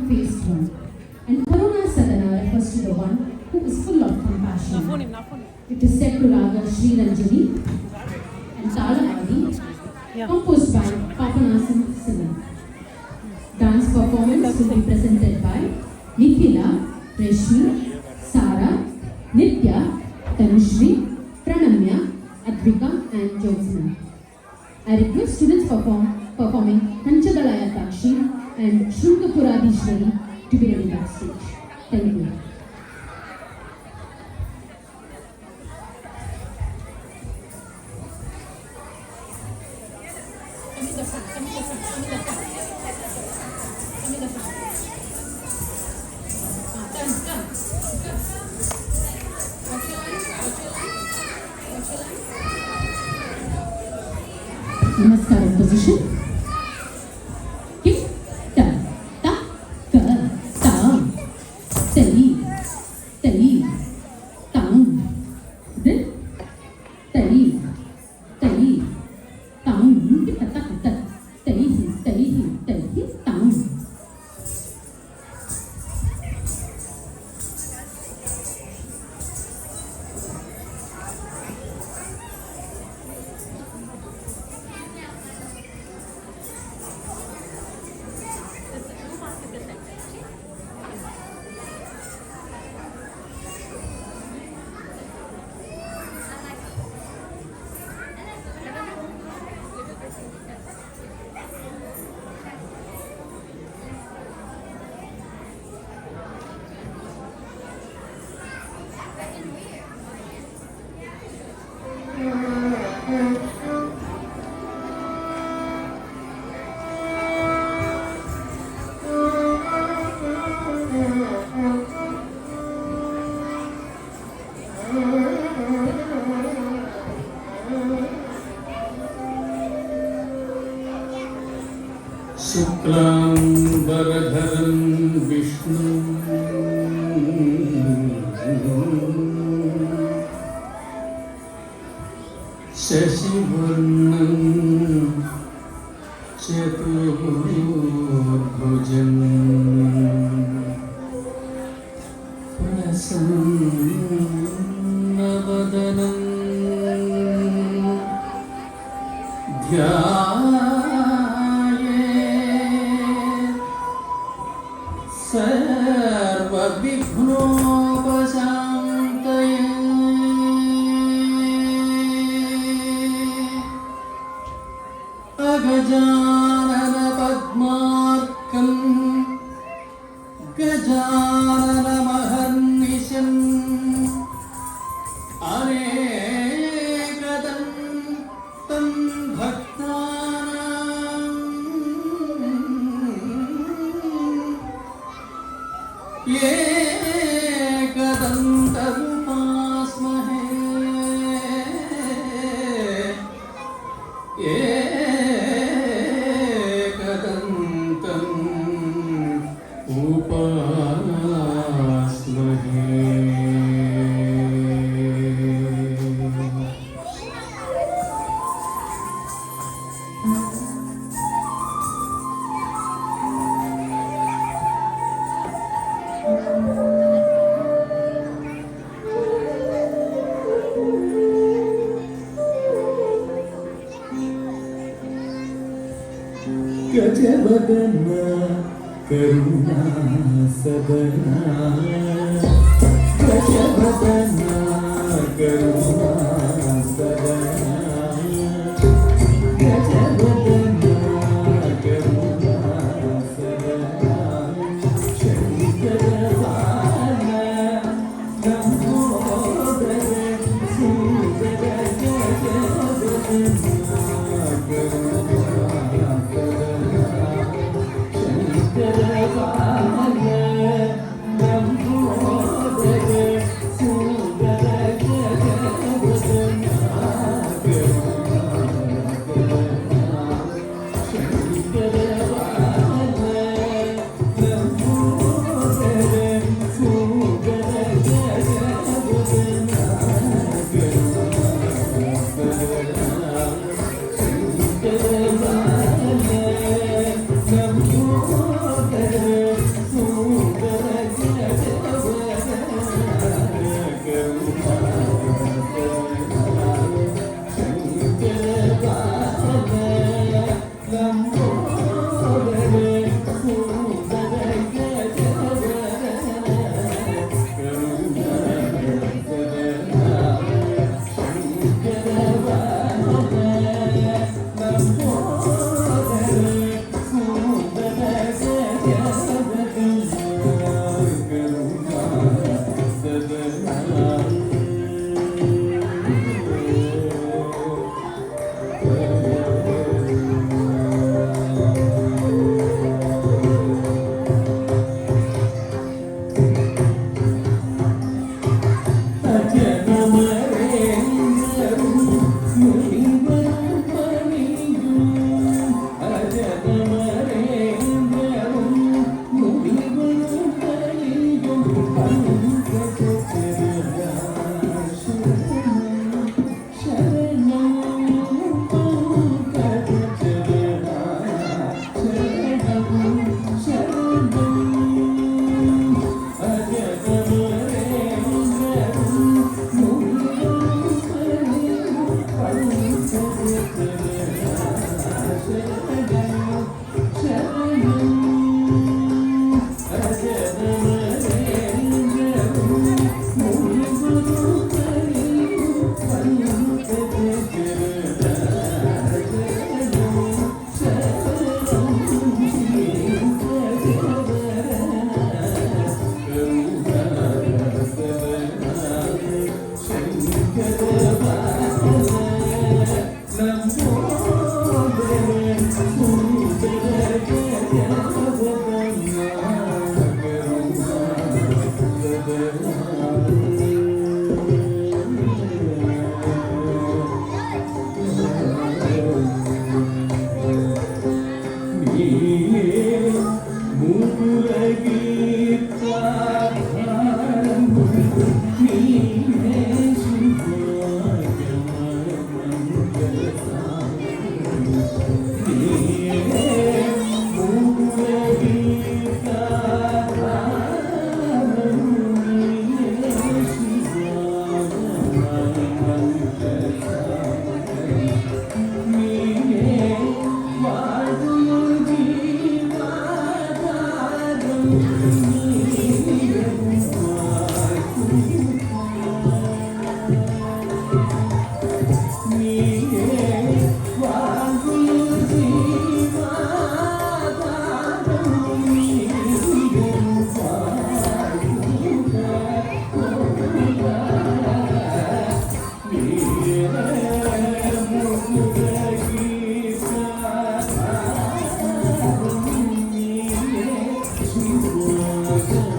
faced one. And Karuna Sadana refers to the one who is full of compassion. It is said to Raga Sri Ranjani and Talamadi, composed by Papanasan Sivan. Dance performance will be presented by Nikhila, Reshmi, Sara, Nitya, Tanushri, Pranamya, Advika and Jyotsna. I request students performing Panchadalaya Takshi and Shrungapuradishwari to be ready backstage. Thank you. Namaskaram position. Kick, ta, ta, ka, tam, tari, tari, tam, din, tari, tari, tam, ta, ta, ta, tari, tari, tari, tam. शुक्लांबरधरं Vishnu शशिवर्णं चतुर्भुजं प्रसन्नवदनं सर्वविघ्नोपशान्तये अगजानन पद्मार्कं गजाननमहर्निशम् अनेकदन्तं भक्तानां एकदन्तमुपास्महे एकदन्तम् उपास्महे। गजवदना करुणा सदना गजवदना करुणा सदना गजवदना करुणा सदना शंकरवान लंबोदर सुंदर गजवदना Thank you.